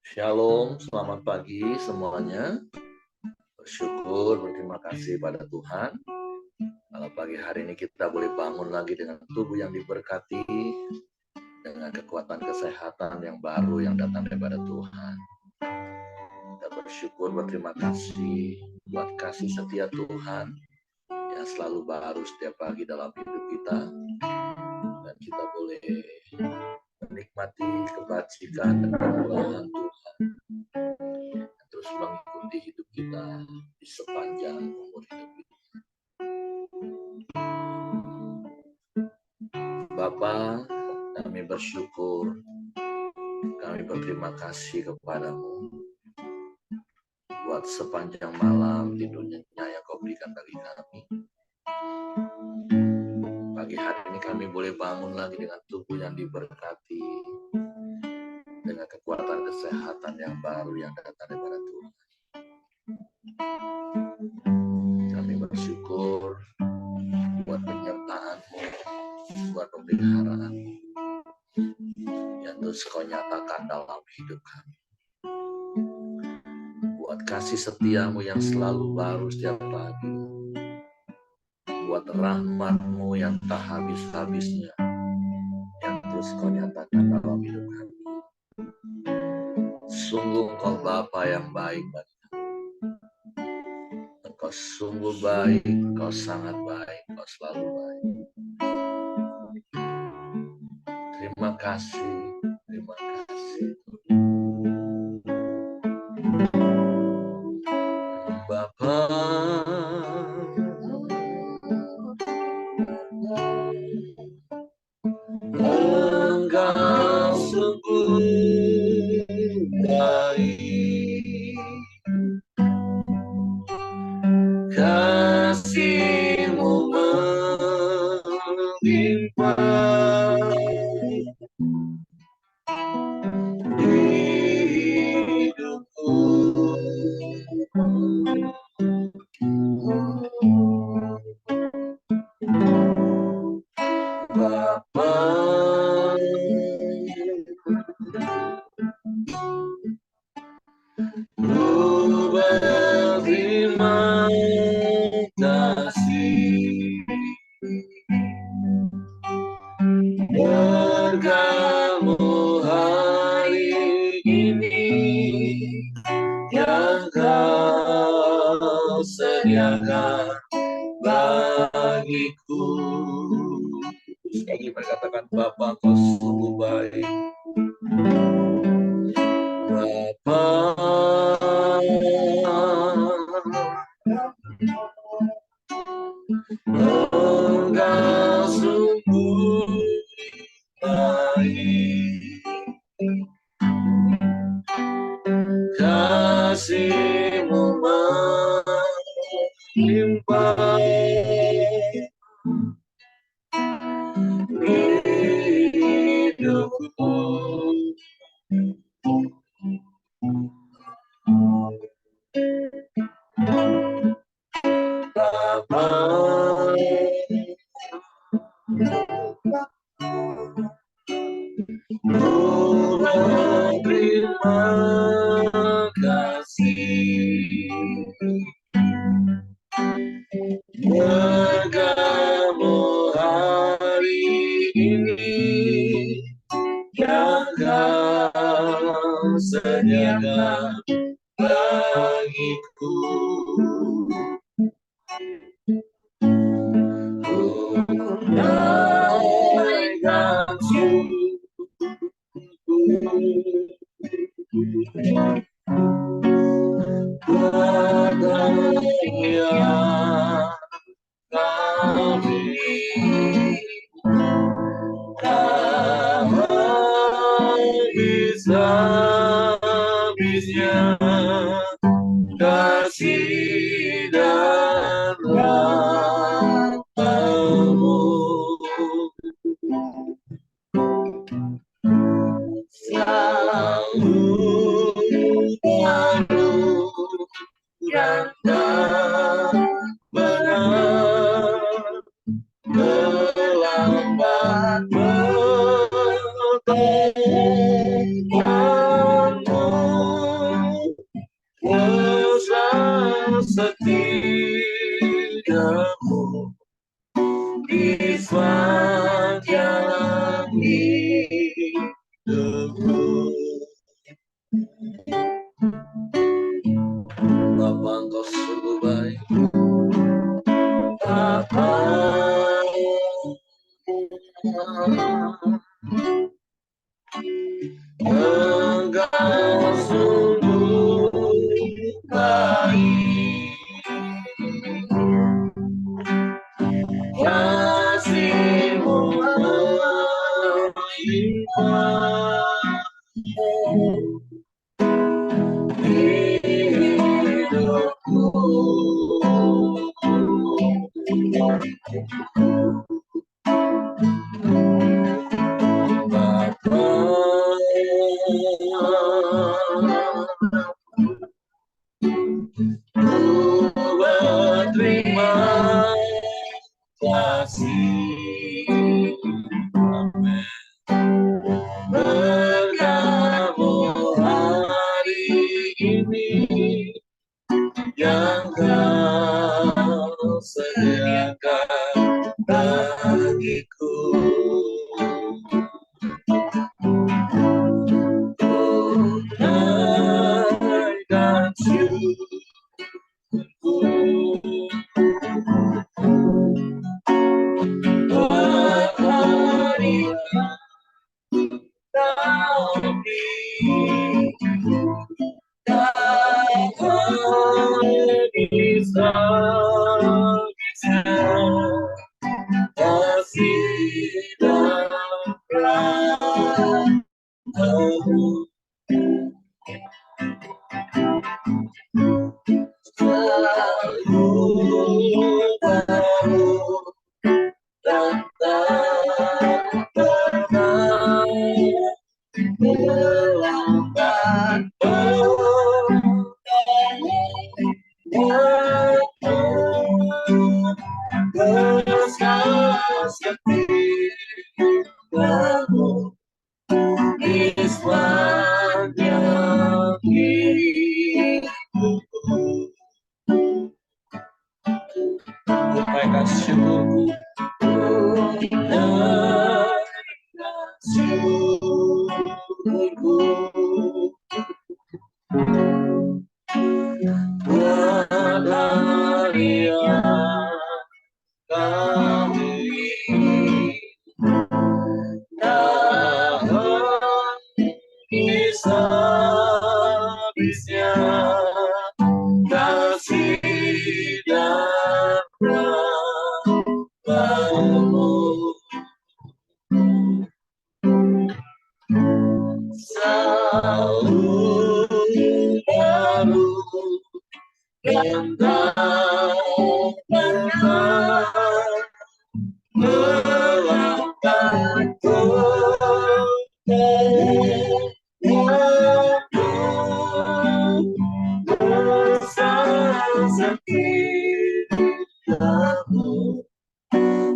Shalom, selamat pagi semuanya. Bersyukur, berterima kasih pada Tuhan. Kalau pagi hari ini kita boleh bangun lagi dengan tubuh yang diberkati, dengan kekuatan kesehatan yang baru yang datang daripada Tuhan. Kita bersyukur, berterima kasih buat kasih setia Tuhan yang selalu baru setiap pagi dalam hidup kita. Dan kita boleh menikmati kebajikan dan kemurahan Tuhan yang terus mengikuti hidup kita di sepanjang umur hidup kita. Bapa, kami bersyukur, kami berterima kasih kepadamu buat sepanjang malam tidurnya yang kau berikan bagi kami. Pagi hari ini kami boleh bangun lagi dengan tubuh yang diberkati, dengan kekuatan kesehatan yang baru yang datang daripada Tuhan. Kami bersyukur buat penyertaan-Mu, buat pemeliharaan-Mu yang terus kau nyatakan dalam hidup kami. Buat kasih setiamu yang selalu baru setiap pagi. Buat rahmat-Mu yang tak habis-habisnya, yang terus kau nyatakan dalam hidup kami. Sungguh Engkau Bapa yang baik bagi kami. Engkau sungguh baik, Engkau sangat baik, Engkau selalu baik. Terima kasih, terima kasih. Bapa, Engkau sungguh baik, kasih-Mu melimpah hidupku. Bapa, ku berterima kasih berkat-Mu hari ini yang Kau sediakan bagiku. Sekali berkatakan, Bapa, Kau sungguh baik. Bapa, Engkau sungguh baik, kasih-Mu melimpah hidupku. Bapa, ku berterima kasih berkat-Mu hari ini yang Kau sediakan bagiku. Naikkan habis-habisnya kasih dan rahmat-Mu selalu baru dan tak benar, terlambat hidupku. Bapa, Engkau sungguh baik. Bapa, Engkau sungguh baik. Kasih-Mu melimpah hidupku. Bapa, ku berterima kasih. Amin. Berkat-Mu hari ini yang Kau sediakan bagiku. Tunaikan syukurku. Buat hari yang Kau beri, bisa kasih dan rahmat-Mu selalu baru dan tak pernah terlambat. Besar setiamu di sepanjang hidupku. Tunaikan syukurku. Tunaikan syukurku. Buat hari yang Kau beri, tak habis-habisnya kasih dan rahmat-Mu selalu baru dan tak pernah terlambat. Besar setiamu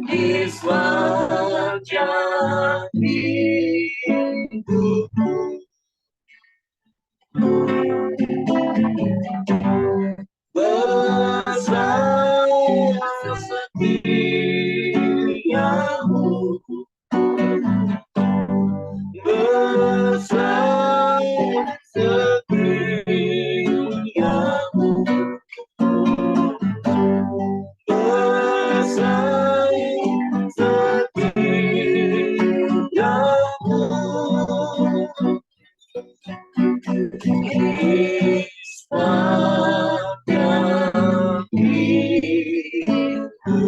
di sepanjang hidupku. Besar setiamu, besar setiamu, besar setiamu, di sepanjang hidupku.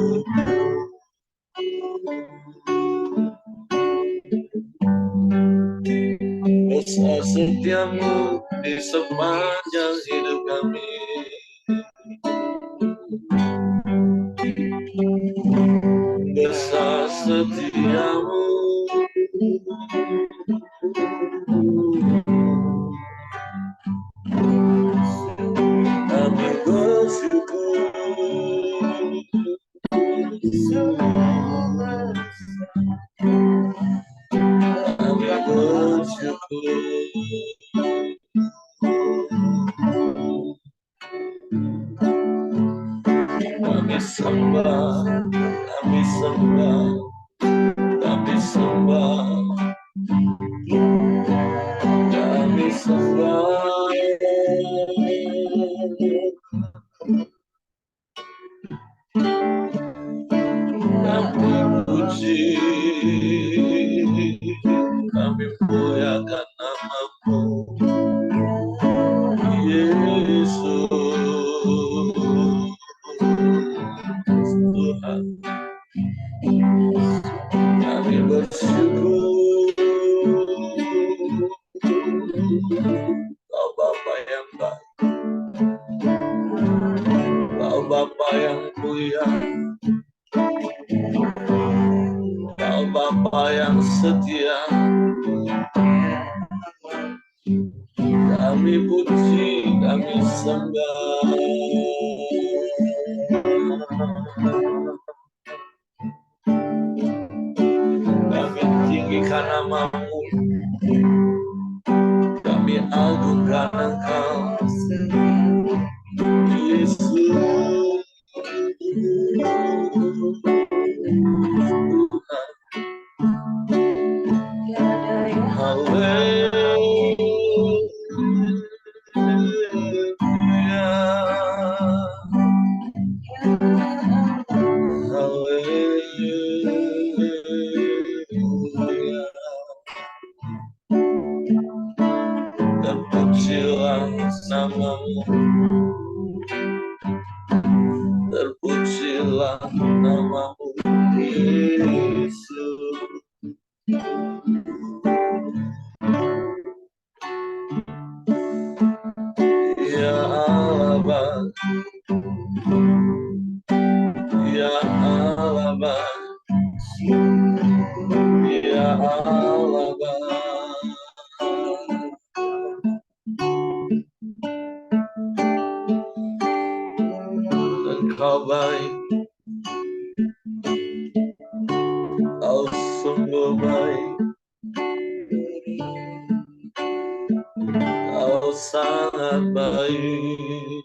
Besar setiamu di sepanjang hidup kami. Besar setiamu, kami bersyukur. Kami bersyukur. Kami sembah, kami sembah, kami sembah. muliakan nama-Mu, Yesus. Tuhan, kami bersyukur, Kau Bapa yang baik, Kau Bapa yang mulia, Kau Bapa yang setia. Kami puji, kami sembah. Kami tinggikan nama-Mu, kami agungkan Engkau, Yesus. Terpujilah nama-Mu, terpujilah nama-Mu, Yesus. Ya Allah Bapa, ya Allah Bapa, ya Allah Bapa. Engkau baik, Kau sungguh baik, Kau sangat baik.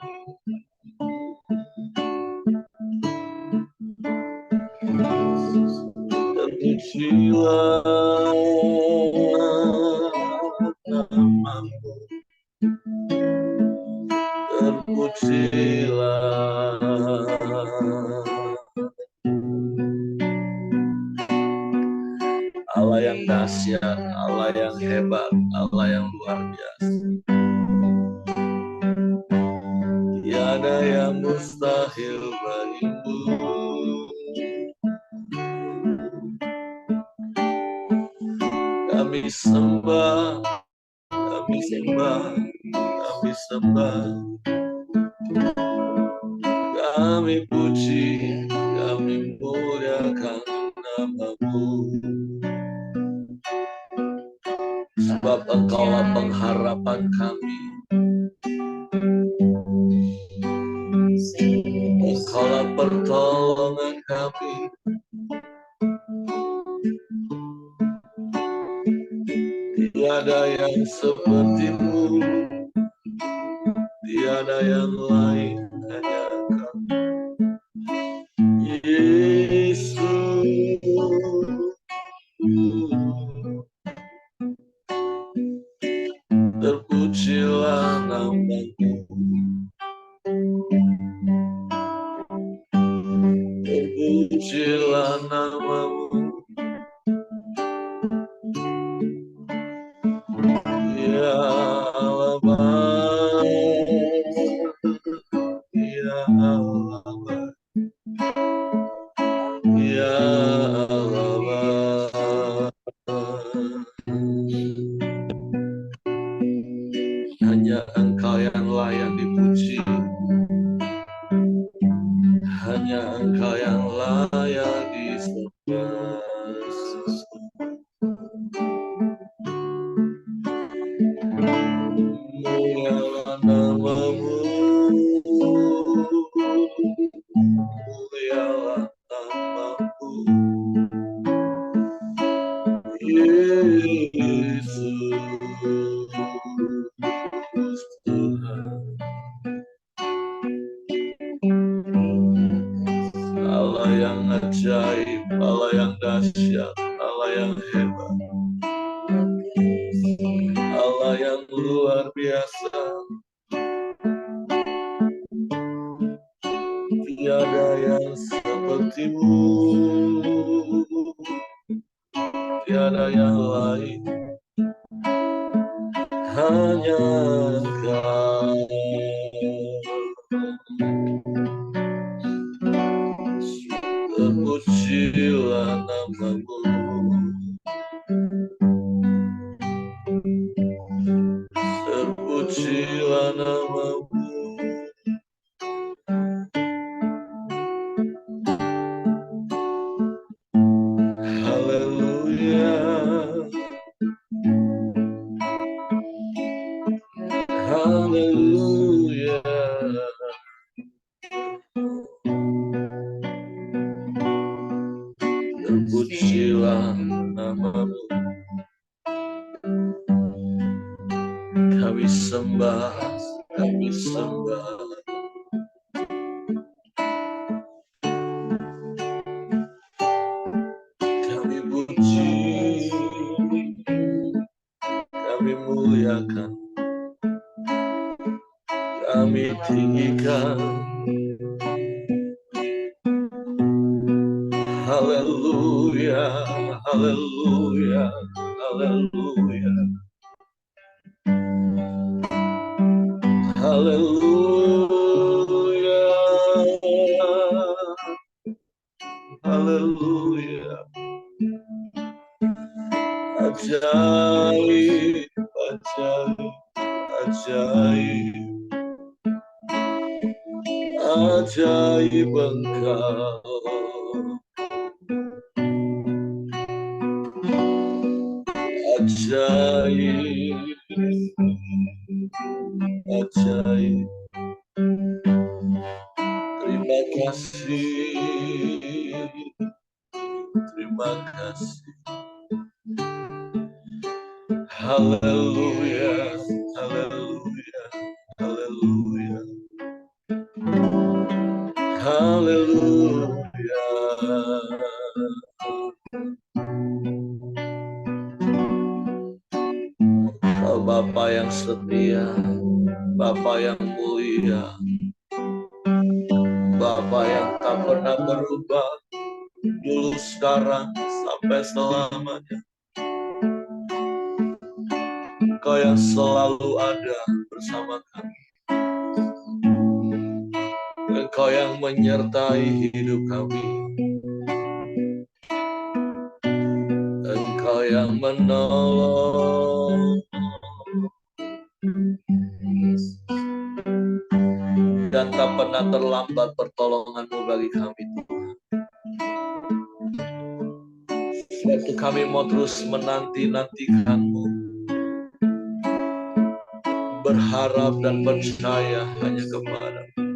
Terpujilah nama-Mu, terpujilah. Allah yang dahsyat, Allah yang hebat, Allah yang luar biasa. Tiada yang mustahil bagimu. Kami sembah, kami sembah, kami sembah. Kami puji, kami muliakan nama-Mu. Sebab Engkaulah pengharapan kami, Engkaulah pertolongan kami. Tiada yang seperti-Mu, tiada yang lain, hanya Engkau, Yesus. Terpujilah nama-Mu, terpujilah nama-Mu, ya Allah Bapa, ya Allah Bapa, ya Allah Bapa. Hanya Engkau yang layak dipuji, hanya Engkau yang layak disembah. Mulialah nama-Mu, mulialah nama-Mu, Yesus. Tuhan, Allah yang ajaib, Allah yang dahsyat, Allah yang hebat, Allah yang luar biasa. Tiada yang seperti-Mu, tiada yang lain, hanya Engkau. Terpujilah nama-Mu, terpujilah nama-Mu. Haleluya, haleluya. Terpujilah nama-Mu. Kami sembah, kami sembah. Kami puji, kami muliakan, kami tinggikan. Haleluya, haleluya, haleluya. Haleluya, haleluya. Ajaib, ajaib, ajaib, ajaib Engkau. Ajaib, ajaib. Terima kasih, terima kasih. Haleluya, haleluya, haleluya, haleluya. Kau Bapa yang setia, Bapa yang mulia, Bapa yang tak pernah berubah, dulu, sekarang, sampai selamanya. Kau yang selalu ada bersama kami. Engkau yang menyertai hidup kami. Engkau yang menolong. Dan tak pernah terlambat pertolongan-Mu bagi kami, Tuhan. Waktu kami mau terus menanti-nantikan-Mu, berharap dan percaya hanya kepada-Mu,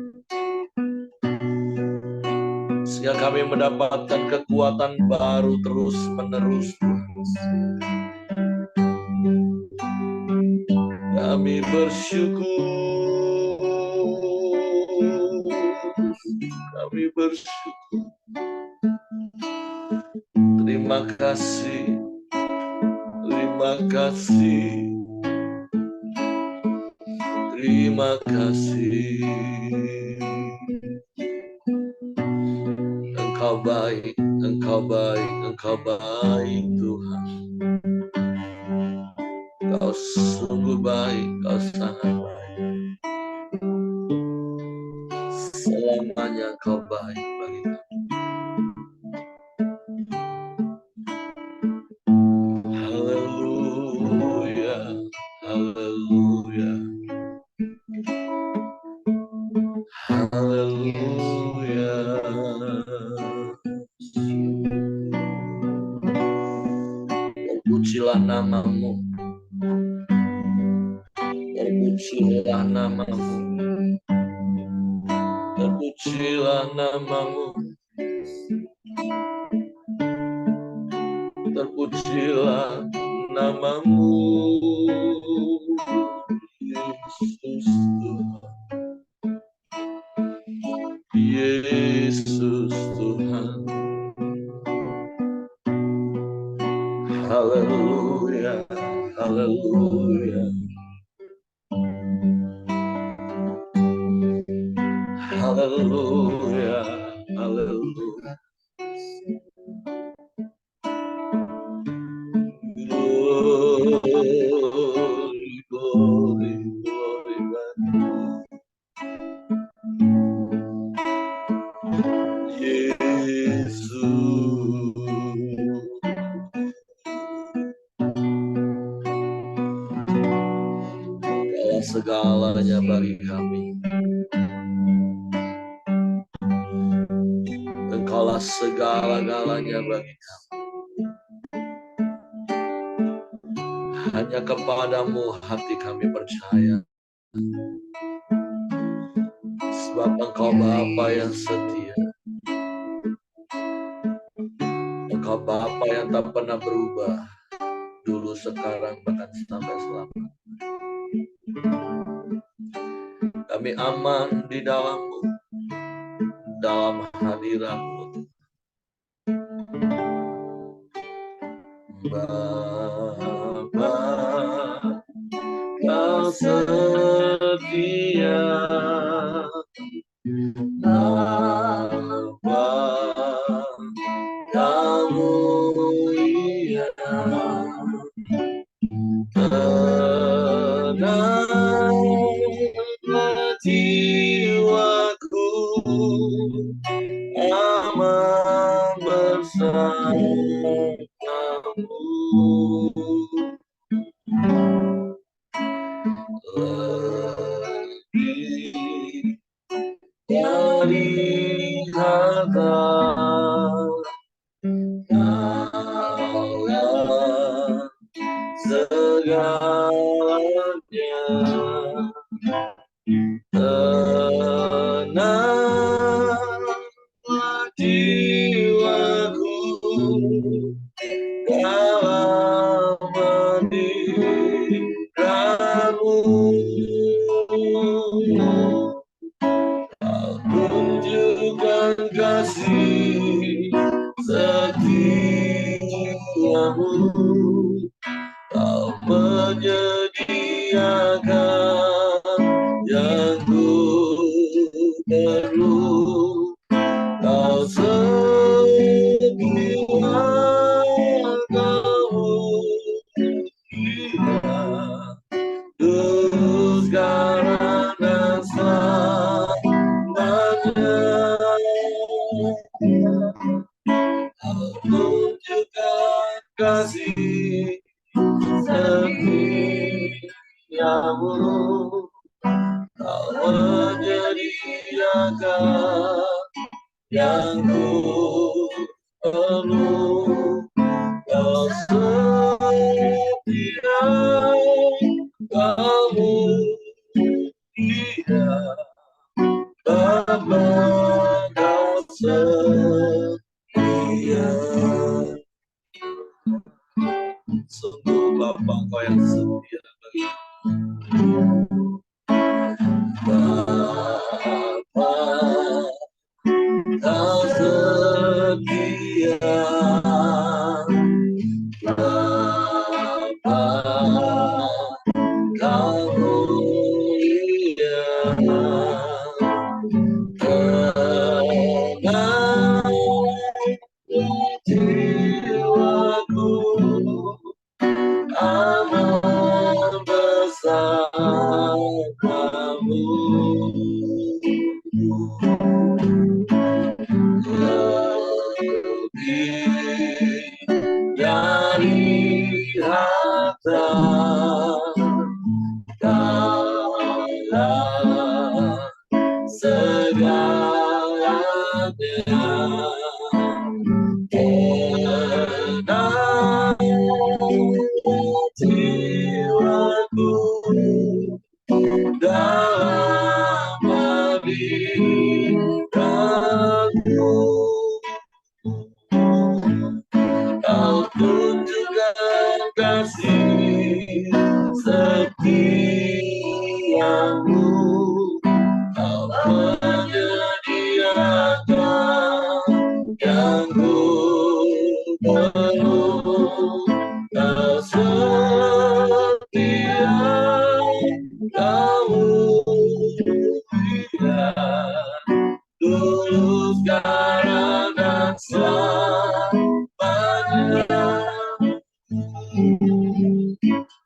sehingga kami mendapatkan kekuatan baru terus-menerus. Kami bersyukur, kami bersyukur. Terima kasih, terima kasih, terima kasih. Engkau baik, Engkau baik, Engkau baik Tuhan. Kau sungguh baik, Kau sangat baik. Selamanya Kau baik bagi kami. Haleluya, haleluya, haleluya. Terpujilah nama-Mu, terpujilah nama-Mu, terpujilah nama-Mu, terpujilah nama-Mu, Yesus Tuhan, Yesus Tuhan. Haleluya, haleluya, haleluya, haleluya. segalanya bagi kami. Engkaulah segala-galanya bagi kami. Hanya kepadamu hati kami percaya. Sebab Engkau Bapa yang setia. Engkau Bapa yang tak pernah berubah. Dulu, sekarang, bahkan sampai selamanya. Kami aman di dalam-Mu, dalam hadirat-Mu. Bapa, Kau setia. Bapa, Kau mulia. Tenanglah jiwaku, aman bersamamu. Lebih dari harta, Kaulah segalanya. Tenanglah jiwaku, dalam hadirat-Mu. Kau tunjukkan kasih setiamu. Kau menyediakan yang ku perlu. Kau setia, Kau mulia, dulu, sekarang, dan selamanya. Kau tunjukkan kasih setiamu. Kau menyediakan yang ku perlu. Kau setia, Kau mulia, Bapa, Kau setia. Sungguh Bapa, Kau yang setia bagi Bapa, Kau setia. Bapa, Kau mulia. Tenanglah jiwaku, aman bersamamu. Lebih dari harta, Kaulah segalanya. Tenanglah jiwaku, dalam hadirat-Mu. Kau tunjukkan kasih setiamu. Kau menyediakan yang ku perlu. Kau setia, Kau mulia, dulu, sekarang, dan selamanya.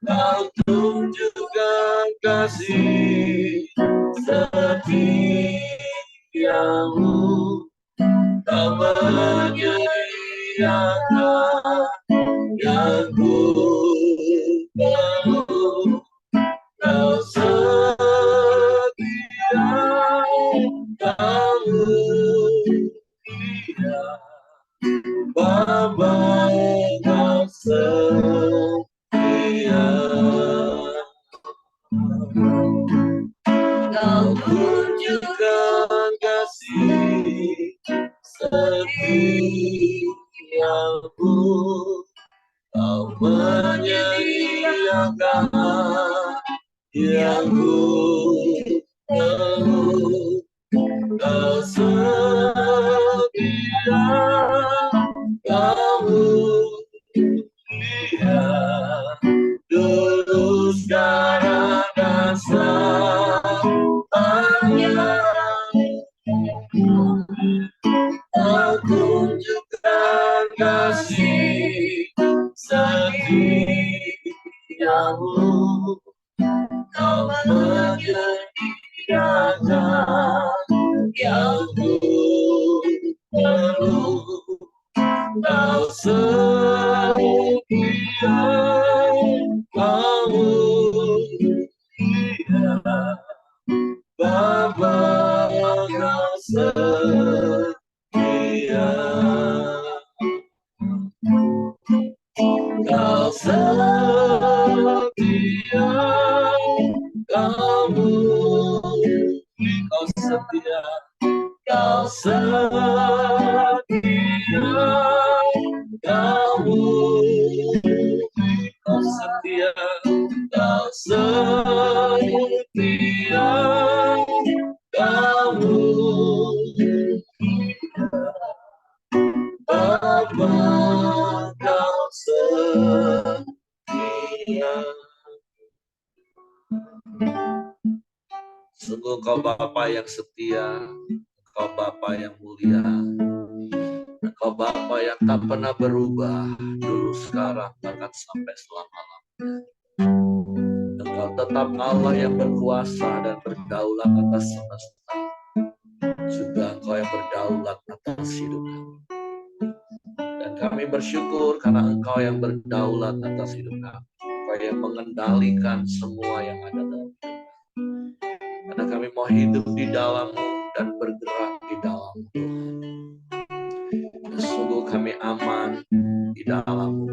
Kau tunjukkan kasih setiamu. Kau menyediakan yang ku perlu. Kau Kau tunjukkan kasih setiamu, Kau menyediakan yang ku perlu. Kau setia, kamu dia dulu sekarang dan selamanya. Kau tunjukkan kasih setiamu, Kau menyediakan yang ku perlu. Kau setia, kamu dia Bapa, kau setia. Kau setia, kamu kau setia, kau setia, kamu kau setia, kau setia, kamu Bapa, kau setia. Sungguh Engkau Bapa yang setia, Engkau Bapa yang mulia, Engkau Bapa yang tak pernah berubah, dulu sekarang bahkan sampai selama-lamanya. Engkau tetap Allah yang berkuasa dan berdaulat atas semesta. Juga Engkau yang berdaulat atas hidup kami. Dan kami bersyukur karena Engkau yang berdaulat atas hidup kami. Engkau yang mengendalikan semua yang ada dalam hidup kami. Karena kami mau hidup di dalam-Mu dan bergerak di dalam-Mu, Tuhan. Sungguh kami aman di dalam-Mu.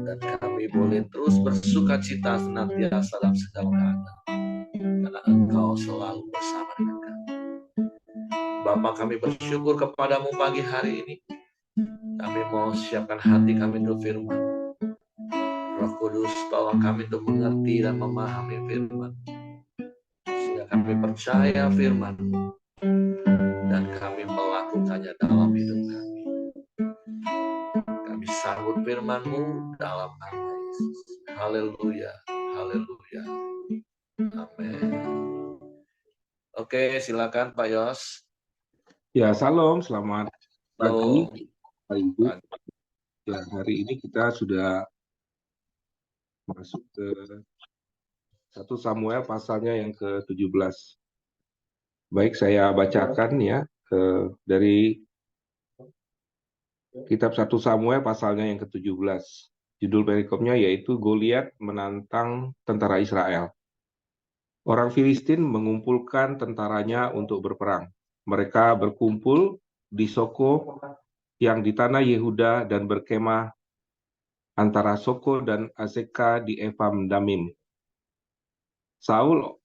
Dan kami boleh terus bersuka cita senantiasa dalam segala keadaan. Karena Engkau selalu bersama dengan kami. Bapa, kami bersyukur kepadamu pagi hari ini. Kami mau siapkan hati kami untuk firman. Roh Kudus, tolong kami untuk mengerti dan memahami firman. Sehingga kami percaya firman dan kami melakukannya dalam hidup kami. Kami sambut firman-Mu dalam nama Yesus. Haleluya, haleluya. Amin. Oke, silakan Pak Yos. Ya, salam, selamat pagi, Pak Ibu. Pagi. Ya, hari ini kita sudah masuk ke 1 Samuel pasalnya yang ke-17. Baik, saya bacakan ya dari kitab 1 Samuel pasalnya yang ke-17. Judul perikopnya yaitu Goliat menantang tentara Israel. Orang Filistin mengumpulkan tentaranya untuk berperang. Mereka berkumpul di Soko yang di tanah Yehuda dan berkemah antara Soko dan Azeka di Epham Damim. Saul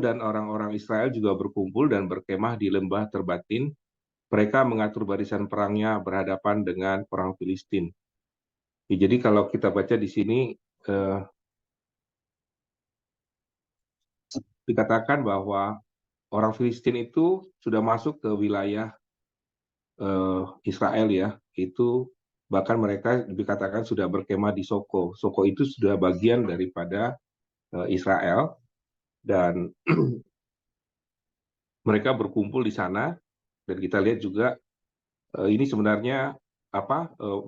dan orang-orang Israel juga berkumpul dan berkemah di lembah Terbatin. Mereka mengatur barisan perangnya berhadapan dengan orang Filistin. Ya, jadi kalau kita baca di sini dikatakan bahwa orang Filistin itu sudah masuk ke wilayah Israel ya, itu bahkan mereka dikatakan sudah berkemah di Soko. Soko itu sudah bagian daripada Israel dan mereka berkumpul di sana dan kita lihat juga ini sebenarnya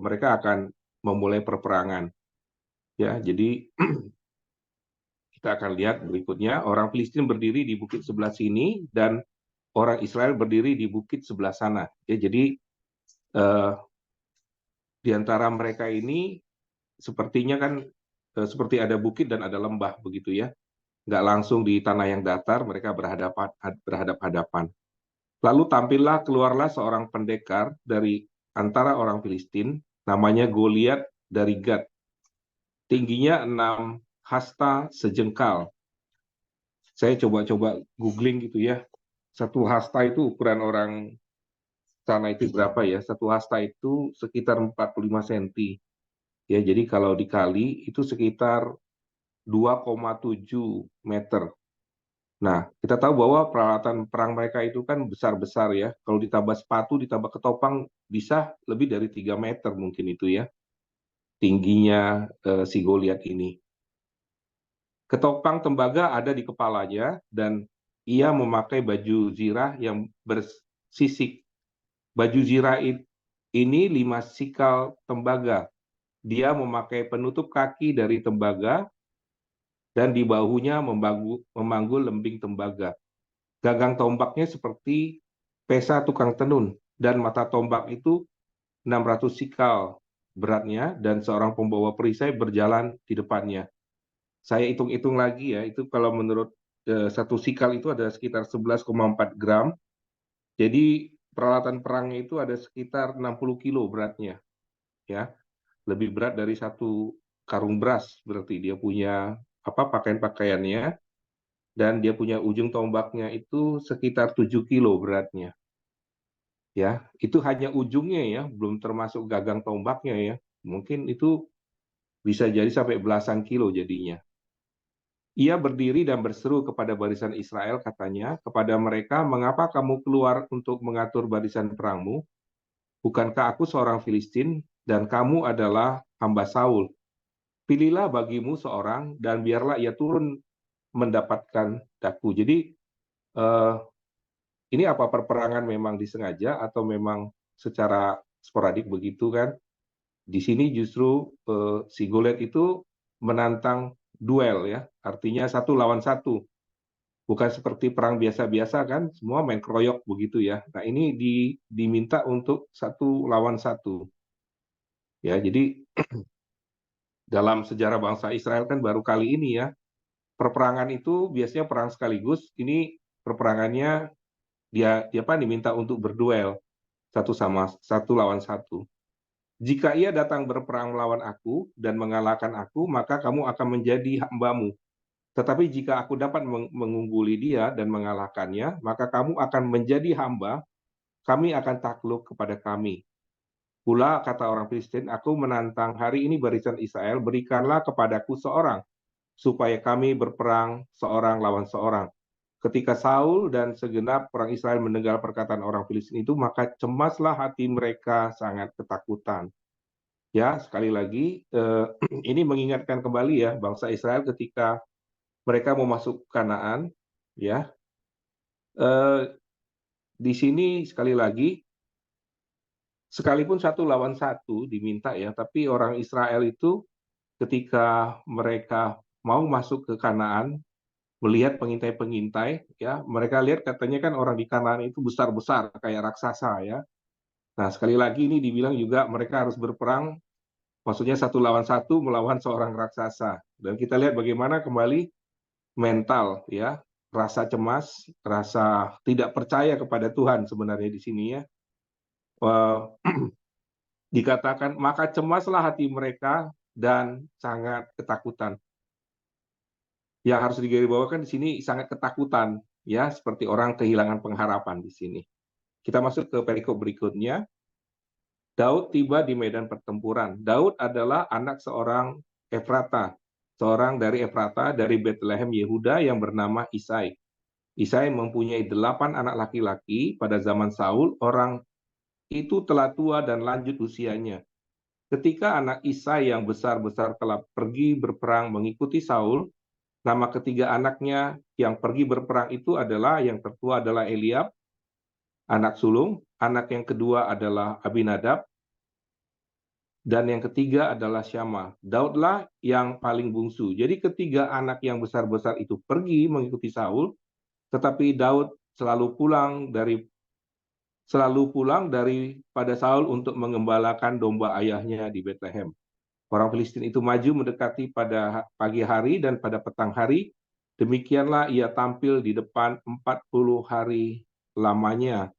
mereka akan memulai perperangan ya. Jadi kita akan lihat berikutnya, orang Filistin berdiri di bukit sebelah sini dan orang Israel berdiri di bukit sebelah sana. Ya, jadi di antara mereka ini sepertinya kan seperti ada bukit dan ada lembah begitu ya. Nggak langsung di tanah yang datar, mereka berhadap-hadapan. Lalu keluarlah seorang pendekar dari antara orang Filistin, namanya Goliat dari Gad. tingginya 6 hasta sejengkal. Saya coba-coba googling gitu ya. Satu hasta itu ukuran orang sana itu berapa ya? Satu hasta itu sekitar 45 cm. Ya, jadi kalau dikali itu sekitar 2,7 meter. Nah, kita tahu bahwa peralatan perang mereka itu kan besar-besar ya. Kalau ditambah sepatu, ditambah ketopang, bisa lebih dari 3 meter mungkin itu ya, tingginya si Goliat ini. Ketopang tembaga ada di kepalanya, dan ia memakai baju zirah yang bersisik. Baju zirah ini 5 sikal tembaga. Dia memakai penutup kaki dari tembaga, dan di bahunya memanggul lembing tembaga. Gagang tombaknya seperti pesa tukang tenun, dan mata tombak itu 600 sikal beratnya, dan seorang pembawa perisai berjalan di depannya. Saya hitung-hitung lagi ya, itu kalau menurut satu sikal itu ada sekitar 11,4 gram, jadi peralatan perangnya itu ada sekitar 60 kilo beratnya, ya, lebih berat dari satu karung beras, berarti dia punya pakaian-pakaiannya, dan dia punya ujung tombaknya itu sekitar 7 kilo beratnya. Ya, itu hanya ujungnya ya, belum termasuk gagang tombaknya ya. Mungkin itu bisa jadi sampai belasan kilo jadinya. Ia berdiri dan berseru kepada barisan Israel, katanya, kepada mereka, "Mengapa kamu keluar untuk mengatur barisan perangmu? Bukankah aku seorang Filistin, dan kamu adalah hamba Saul? Pilihlah bagimu seorang, dan biarlah ia turun mendapatkan daku." Jadi, eh, ini apa perperangan memang disengaja atau memang secara sporadik begitu kan? Di sini justru si Goliat itu menantang duel ya, artinya satu lawan satu. Bukan seperti perang biasa-biasa kan, semua main keroyok begitu ya. Nah ini diminta untuk satu lawan satu. Ya, jadi dalam sejarah bangsa Israel kan baru kali ini ya, perperangan itu biasanya perang sekaligus, ini perperangannya dia diminta untuk berduel satu lawan satu. Jika ia datang berperang melawan aku dan mengalahkan aku, maka kamu akan menjadi hambamu. Tetapi jika aku dapat mengungguli dia dan mengalahkannya, maka kamu akan menjadi hamba, kami akan takluk kepada kami. Pula kata orang Filistin, aku menantang hari ini barisan Israel, berikanlah kepadaku seorang, supaya kami berperang seorang lawan seorang. Ketika Saul dan segenap orang Israel mendengar perkataan orang Filistin itu, maka cemaslah hati mereka sangat ketakutan. Ya, sekali lagi, ini mengingatkan kembali ya, bangsa Israel ketika mereka mau masuk Kanaan, ya. Di sini sekali lagi, sekalipun satu lawan satu diminta ya, tapi orang Israel itu ketika mereka mau masuk ke Kanaan, melihat pengintai-pengintai, ya, mereka lihat katanya kan orang di Kanaan itu besar-besar kayak raksasa ya. Nah, sekali lagi ini dibilang juga mereka harus berperang, maksudnya satu lawan satu melawan seorang raksasa. Dan kita lihat bagaimana kembali mental ya, rasa cemas, rasa tidak percaya kepada Tuhan sebenarnya di sini ya. Dikatakan maka cemaslah hati mereka dan sangat ketakutan. Yang harus digarisbawakan di sini sangat ketakutan ya, seperti orang kehilangan pengharapan di sini. Kita masuk ke perikop berikutnya. Daud tiba di medan pertempuran. Daud adalah anak seorang Efrata, seorang dari Efrata dari Bethlehem Yehuda yang bernama Isai. Isai mempunyai 8 anak laki-laki pada zaman Saul. Orang itu telah tua dan lanjut usianya. Ketika anak Isai yang besar-besar telah pergi berperang mengikuti Saul, nama ketiga anaknya yang pergi berperang itu adalah, yang tertua adalah Eliab, anak sulung, anak yang kedua adalah Abinadab, dan yang ketiga adalah Syama. Daudlah yang paling bungsu. Jadi ketiga anak yang besar-besar itu pergi mengikuti Saul, tetapi Daud selalu pulang daripada Saul untuk mengembalakan domba ayahnya di Bethlehem. Orang Filistin itu maju mendekati pada pagi hari dan pada petang hari. Demikianlah ia tampil di depan 40 hari lamanya.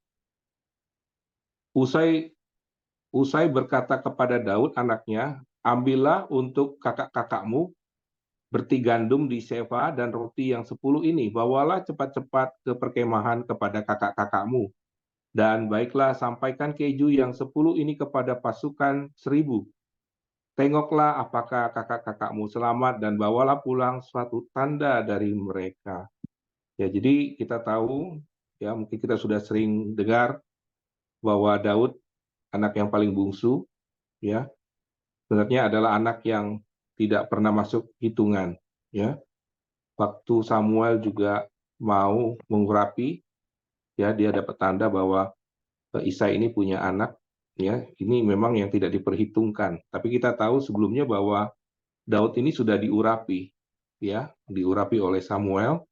Usai berkata kepada Daud anaknya, ambillah untuk kakak-kakakmu berti gandum di Seva dan roti yang 10 ini, bawalah cepat-cepat ke perkemahan kepada kakak-kakakmu. Dan baiklah, sampaikan keju yang 10 ini kepada pasukan 1.000. Tengoklah apakah kakak-kakakmu selamat dan bawalah pulang suatu tanda dari mereka. Ya, jadi kita tahu, ya mungkin kita sudah sering dengar bahwa Daud, anak yang paling bungsu, ya sebenarnya adalah anak yang tidak pernah masuk hitungan. Ya, waktu Samuel juga mau mengurapi, ya dia dapat tanda bahwa Isai ini punya anak, ya ini memang yang tidak diperhitungkan. Tapi kita tahu sebelumnya bahwa Daud ini sudah diurapi, ya diurapi oleh Samuel,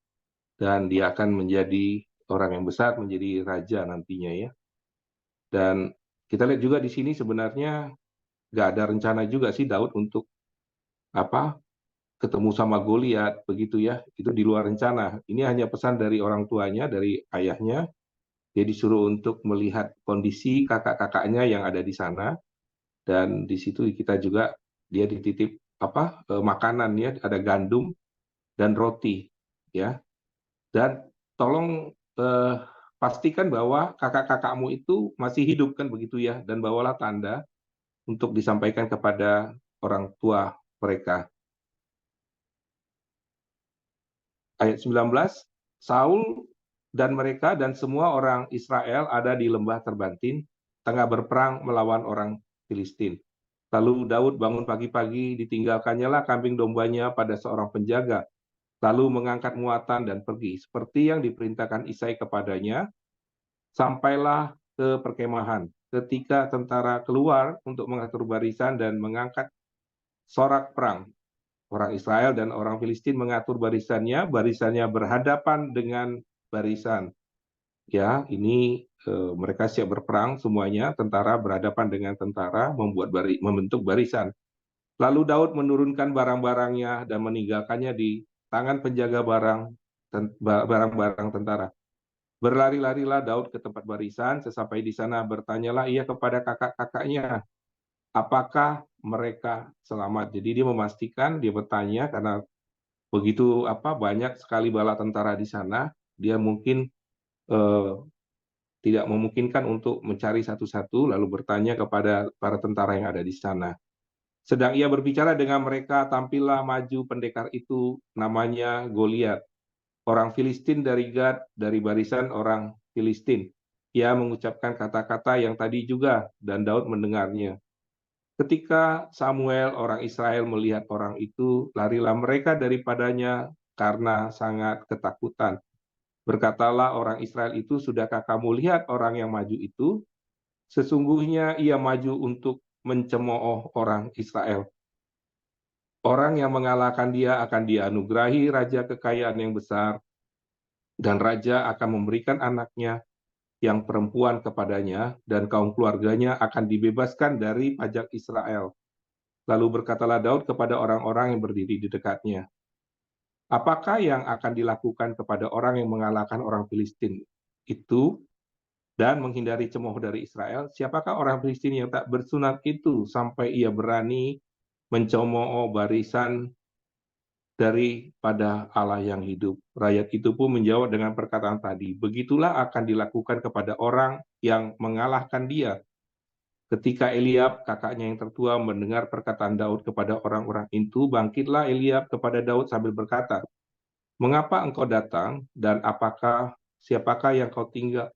dan dia akan menjadi orang yang besar, menjadi raja nantinya, ya. Dan kita lihat juga di sini sebenarnya nggak ada rencana juga sih Daud untuk apa ketemu sama Goliat begitu, ya. Itu di luar rencana. Ini hanya pesan dari orang tuanya, dari ayahnya. Dia disuruh untuk melihat kondisi kakak-kakaknya yang ada di sana, dan di situ kita juga dia dititip makanan, ya, ada gandum dan roti, ya. Dan tolong pastikan bahwa kakak-kakakmu itu masih hidup, kan begitu, ya, dan bawalah tanda untuk disampaikan kepada orang tua mereka. Ayat 19, Saul dan mereka dan semua orang Israel ada di lembah Terbantin, tengah berperang melawan orang Filistin. Lalu Daud bangun pagi-pagi, ditinggalkannya lah kambing dombanya pada seorang penjaga, lalu mengangkat muatan dan pergi, seperti yang diperintahkan Isai kepadanya, sampailah ke perkemahan. Ketika tentara keluar untuk mengatur barisan dan mengangkat sorak perang, orang Israel dan orang Filistin mengatur barisannya, barisannya berhadapan dengan barisan. Ya, ini mereka siap berperang semuanya, tentara berhadapan dengan tentara, membentuk barisan. Lalu Daud menurunkan barang-barangnya dan meninggalkannya di tangan penjaga barang-barang tentara. Berlari-larilah Daud ke tempat barisan, sesampai di sana bertanyalah ia kepada kakak-kakaknya, apakah mereka selamat. Jadi dia memastikan, dia bertanya karena begitu banyak sekali bala tentara di sana, dia mungkin eh, tidak memungkinkan untuk mencari satu-satu, lalu bertanya kepada para tentara yang ada di sana. Sedang ia berbicara dengan mereka, tampillah maju pendekar itu, namanya Goliat, orang Filistin dari Gad, dari barisan orang Filistin. Ia mengucapkan kata-kata yang tadi juga, dan Daud mendengarnya. Ketika Samuel, orang Israel, melihat orang itu, larilah mereka daripadanya karena sangat ketakutan. Berkatalah orang Israel itu, sudahkah kamu lihat orang yang maju itu? Sesungguhnya ia maju untuk mencemooh orang Israel. Orang yang mengalahkan dia akan dianugerahi raja kekayaan yang besar, dan raja akan memberikan anaknya yang perempuan kepadanya, dan kaum keluarganya akan dibebaskan dari pajak Israel. Lalu berkatalah Daud kepada orang-orang yang berdiri di dekatnya, apakah yang akan dilakukan kepada orang yang mengalahkan orang Filistin itu dan menghindari cemooh dari Israel? Siapakah orang Filistin yang tak bersunat itu sampai ia berani mencemooh barisan daripada Allah yang hidup? Rakyat itu pun menjawab dengan perkataan tadi, begitulah akan dilakukan kepada orang yang mengalahkan dia. Ketika Eliab, kakaknya yang tertua, mendengar perkataan Daud kepada orang-orang itu, bangkitlah Eliab kepada Daud sambil berkata, mengapa engkau datang, dan siapakah yang kau tinggal,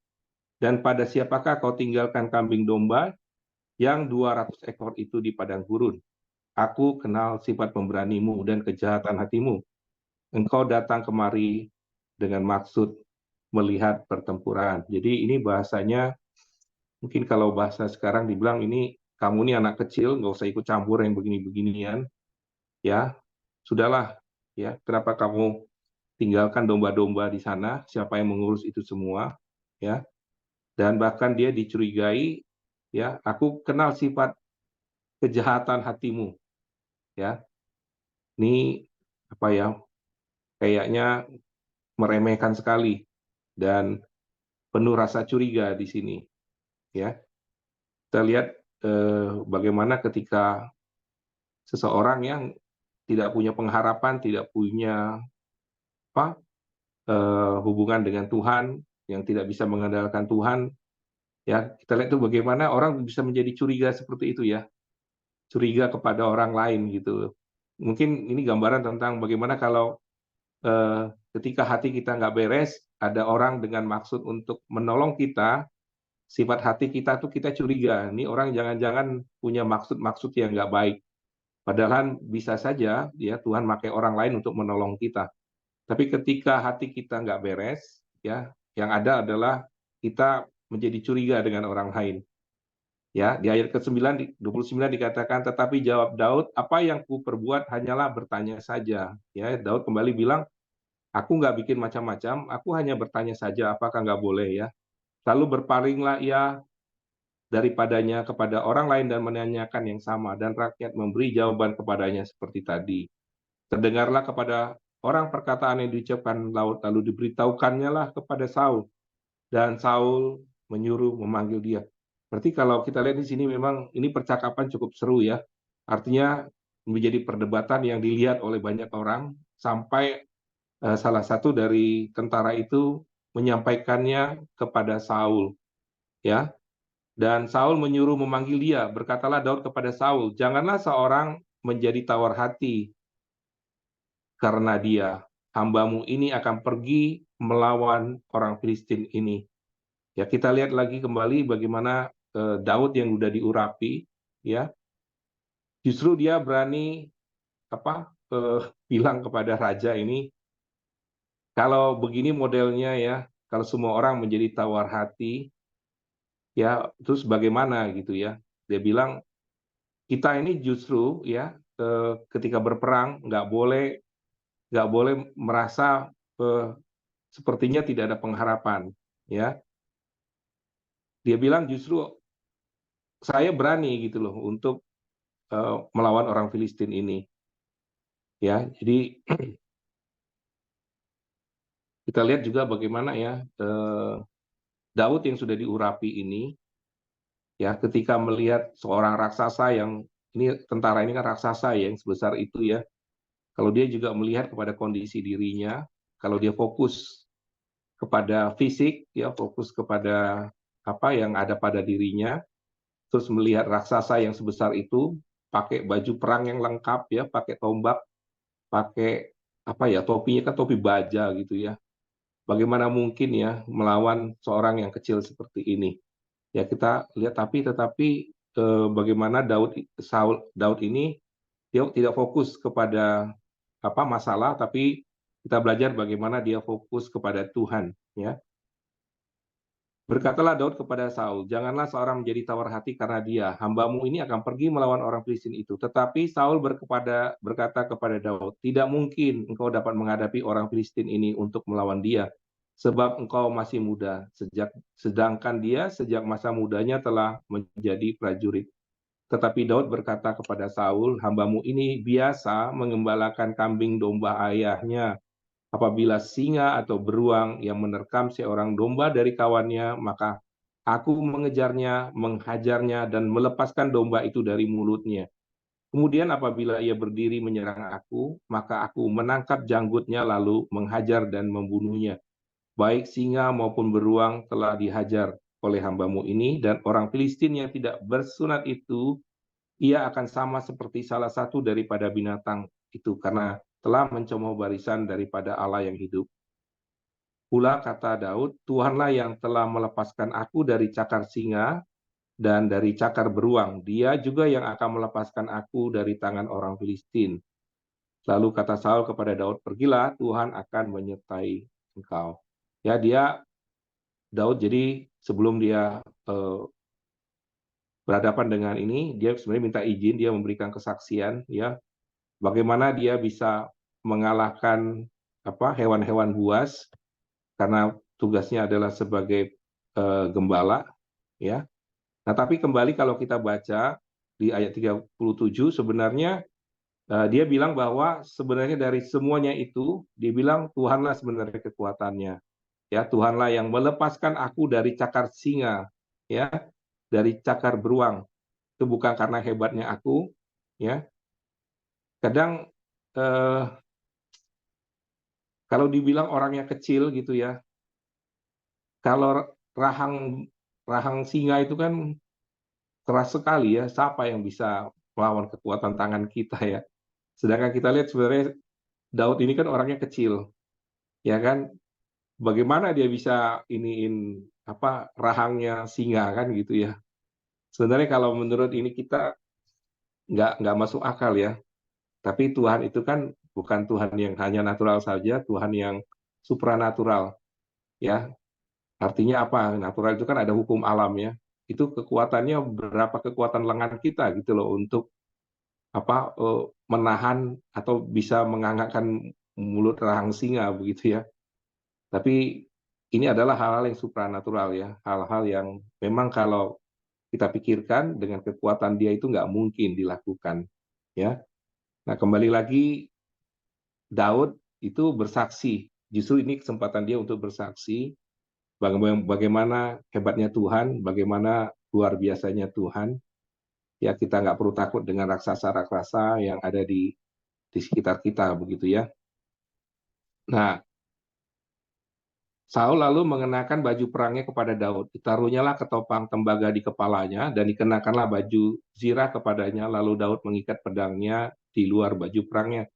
dan pada siapakah kau tinggalkan kambing domba yang 200 ekor itu di padang gurun? Aku kenal sifat pemberanimu dan kejahatan hatimu. Engkau datang kemari dengan maksud melihat pertempuran. Jadi ini bahasanya, mungkin kalau bahasa sekarang dibilang ini, kamu ini anak kecil, nggak usah ikut campur yang begini-beginian, ya. Sudahlah, ya. Kenapa kamu tinggalkan domba-domba di sana? Siapa yang mengurus itu semua, ya? Dan bahkan dia dicurigai, ya. Aku kenal sifat kejahatan hatimu, ya. Ini apa ya? Kayaknya meremehkan sekali dan penuh rasa curiga di sini, ya. Kita lihat bagaimana ketika seseorang yang tidak punya pengharapan, tidak punya hubungan dengan Tuhan, yang tidak bisa mengandalkan Tuhan, ya kita lihat tuh bagaimana orang bisa menjadi curiga seperti itu ya, curiga kepada orang lain gitu. Mungkin ini gambaran tentang bagaimana kalau ketika hati kita nggak beres, ada orang dengan maksud untuk menolong kita, sifat hati kita tuh kita curiga, ini orang jangan-jangan punya maksud-maksud yang nggak baik. Padahal bisa saja ya Tuhan pakai orang lain untuk menolong kita. Tapi ketika hati kita nggak beres, ya, yang ada adalah kita menjadi curiga dengan orang lain. Ya, di ayat ke-9, 29 dikatakan, tetapi jawab Daud, apa yang ku perbuat hanyalah bertanya saja. Ya, Daud kembali bilang, aku nggak bikin macam-macam, aku hanya bertanya saja, apakah nggak boleh ya. Lalu berpalinglah ia daripadanya kepada orang lain dan menanyakan yang sama, dan rakyat memberi jawaban kepadanya seperti tadi. Terdengarlah kepada orang perkataan yang diucapkan Daud, lalu diberitahukannya lah kepada Saul, dan Saul menyuruh memanggil dia. Berarti kalau kita lihat di sini memang ini percakapan cukup seru ya. Artinya menjadi perdebatan yang dilihat oleh banyak orang sampai salah satu dari tentara itu menyampaikannya kepada Saul, ya. Dan Saul menyuruh memanggil dia. Berkatalah Daud kepada Saul, janganlah seorang menjadi tawar hati karena dia. Hambamu ini akan pergi melawan orang Filistin ini. Ya, kita lihat lagi kembali bagaimana Daud yang sudah diurapi, ya, justru dia berani bilang kepada raja ini, kalau begini modelnya ya, kalau semua orang menjadi tawar hati, ya, terus bagaimana gitu ya? Dia bilang kita ini justru ya ketika berperang nggak boleh merasa sepertinya tidak ada pengharapan, ya. Dia bilang justru saya berani gitu loh untuk melawan orang Filistin ini, ya. Jadi kita lihat juga bagaimana ya Daud yang sudah diurapi ini, ya, ketika melihat seorang raksasa yang ini tentara ini kan raksasa ya, yang sebesar itu ya. Kalau dia juga melihat kepada kondisi dirinya, kalau dia fokus kepada fisik, ya fokus kepada apa yang ada pada dirinya, terus melihat raksasa yang sebesar itu pakai baju perang yang lengkap ya, pakai tombak, pakai apa ya, topinya kan topi baja gitu ya. Bagaimana mungkin ya melawan seorang yang kecil seperti ini? Ya kita lihat tetapi bagaimana Daud ini dia tidak fokus kepada masalah, tapi kita belajar bagaimana dia fokus kepada Tuhan, ya. Berkatalah Daud kepada Saul, janganlah seorang menjadi tawar hati karena dia, hambamu ini akan pergi melawan orang Filistin itu. Tetapi Saul berkata kepada Daud, tidak mungkin engkau dapat menghadapi orang Filistin ini untuk melawan dia, sebab engkau masih muda, sedangkan dia sejak masa mudanya telah menjadi prajurit. Tetapi Daud berkata kepada Saul, hambamu ini biasa mengembalakan kambing domba ayahnya. Apabila singa atau beruang yang menerkam seorang domba dari kawannya, maka aku mengejarnya, menghajarnya, dan melepaskan domba itu dari mulutnya. Kemudian apabila ia berdiri menyerang aku, maka aku menangkap janggutnya lalu menghajar dan membunuhnya. Baik singa maupun beruang telah dihajar oleh hambamu ini, dan orang Filistin yang tidak bersunat itu, ia akan sama seperti salah satu daripada binatang itu, karena telah mencemooh barisan daripada Allah yang hidup. Pula kata Daud, Tuhanlah yang telah melepaskan aku dari cakar singa dan dari cakar beruang. Dia juga yang akan melepaskan aku dari tangan orang Filistin. Lalu kata Saul kepada Daud, pergilah, Tuhan akan menyertai engkau. Ya, Daud jadi sebelum dia berhadapan dengan ini, dia sebenarnya minta izin, dia memberikan kesaksian, ya, bagaimana dia bisa mengalahkan hewan-hewan buas karena tugasnya adalah sebagai gembala, ya. Nah, tapi kembali kalau kita baca di ayat 37 sebenarnya dia bilang bahwa sebenarnya dari semuanya itu dia bilang Tuhanlah sebenarnya kekuatannya. Ya, Tuhanlah yang melepaskan aku dari cakar singa, ya, dari cakar beruang. Itu bukan karena hebatnya aku, ya, kadang kalau dibilang orangnya kecil gitu ya, kalau rahang rahang singa itu kan keras sekali ya, siapa yang bisa melawan kekuatan tangan kita ya. Sedangkan kita lihat sebenarnya Daud ini kan orangnya kecil, ya kan? Bagaimana dia bisa iniin apa rahangnya singa kan gitu ya. Sebenarnya kalau menurut ini kita nggak masuk akal ya. Tapi Tuhan itu kan bukan Tuhan yang hanya natural saja, Tuhan yang supranatural ya. Artinya apa? Natural itu kan ada hukum alam ya. Itu kekuatannya berapa kekuatan lengan kita gitu loh untuk apa menahan atau bisa mengangkatkan mulut rahang singa begitu ya. Tapi ini adalah hal-hal yang supranatural ya, hal-hal yang memang kalau kita pikirkan dengan kekuatan dia itu nggak mungkin dilakukan ya. Nah kembali lagi Daud itu bersaksi, justru ini kesempatan dia untuk bersaksi bagaimana hebatnya Tuhan, bagaimana luar biasanya Tuhan. Ya kita nggak perlu takut dengan raksasa-raksasa yang ada di sekitar kita begitu ya. Nah, Saul lalu mengenakan baju perangnya kepada Daud. Ditaruhnyalah ketopang tembaga di kepalanya dan dikenakanlah baju zirah kepadanya. Lalu Daud mengikat pedangnya di luar baju perangnya.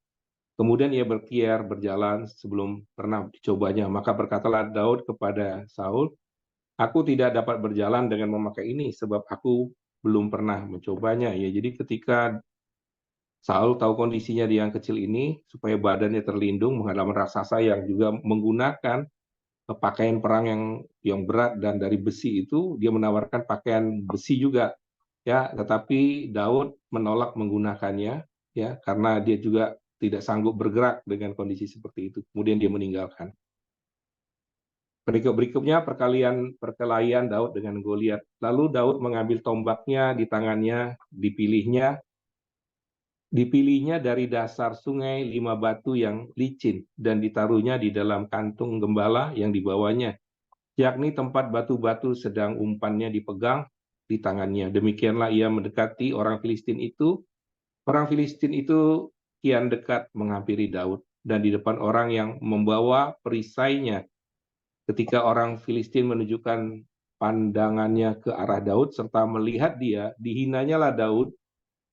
Kemudian ia berjalan sebelum pernah dicobanya. Maka berkatalah Daud kepada Saul, aku tidak dapat berjalan dengan memakai ini sebab aku belum pernah mencobanya. Ya, jadi ketika Saul tahu kondisinya dia yang kecil ini, supaya badannya terlindung menghadapi raksasa yang juga menggunakan pakaian perang yang berat dan dari besi itu, dia menawarkan pakaian besi juga. Ya, tetapi Daud menolak menggunakannya, ya, karena dia juga tidak sanggup bergerak dengan kondisi seperti itu. Kemudian dia meninggalkan. Berikutnya perkelahian Daud dengan Goliat. Lalu Daud mengambil tombaknya di tangannya, dipilihnya dari dasar sungai 5 batu yang licin dan ditaruhnya di dalam kantung gembala yang dibawanya, yakni tempat batu-batu sedang umpannya dipegang di tangannya. Demikianlah ia mendekati orang Filistin itu. Orang Filistin itu kian dekat menghampiri Daud dan di depan orang yang membawa perisainya. Ketika orang Filistin menunjukkan pandangannya ke arah Daud serta melihat dia, dihinanyalah Daud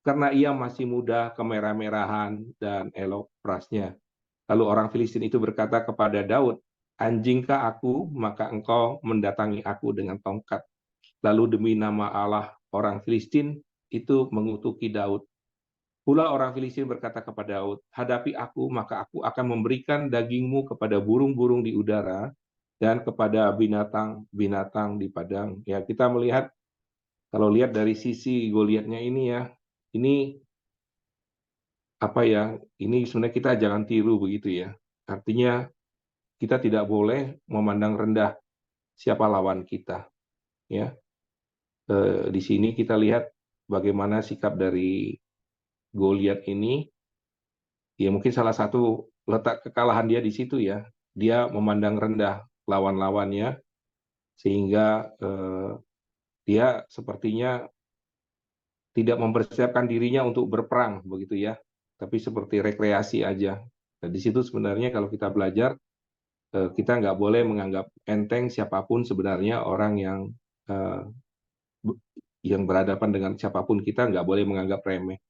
karena ia masih muda, kemerah-merahan, dan elok perasnya. Lalu orang Filistin itu berkata kepada Daud, anjingkah aku, maka engkau mendatangi aku dengan tongkat. Lalu demi nama Allah orang Filistin itu mengutuki Daud. Pula orang Filistin berkata kepada Daud, hadapi aku, maka aku akan memberikan dagingmu kepada burung-burung di udara dan kepada binatang-binatang di padang. Ya, kita melihat, kalau lihat dari sisi Goliatnya ini ya, ini apa ya, ini sebenarnya kita jangan tiru begitu ya. Artinya kita tidak boleh memandang rendah siapa lawan kita. Ya, di sini kita lihat bagaimana sikap dari Goliat ini. Ya mungkin salah satu letak kekalahan dia di situ ya. Dia memandang rendah lawan-lawannya sehingga dia sepertinya tidak mempersiapkan dirinya untuk berperang begitu ya. Tapi seperti rekreasi aja. Nah, di situ sebenarnya kalau kita belajar kita nggak boleh menganggap enteng siapapun sebenarnya orang eh, yang berhadapan dengan siapapun kita nggak boleh menganggap remeh.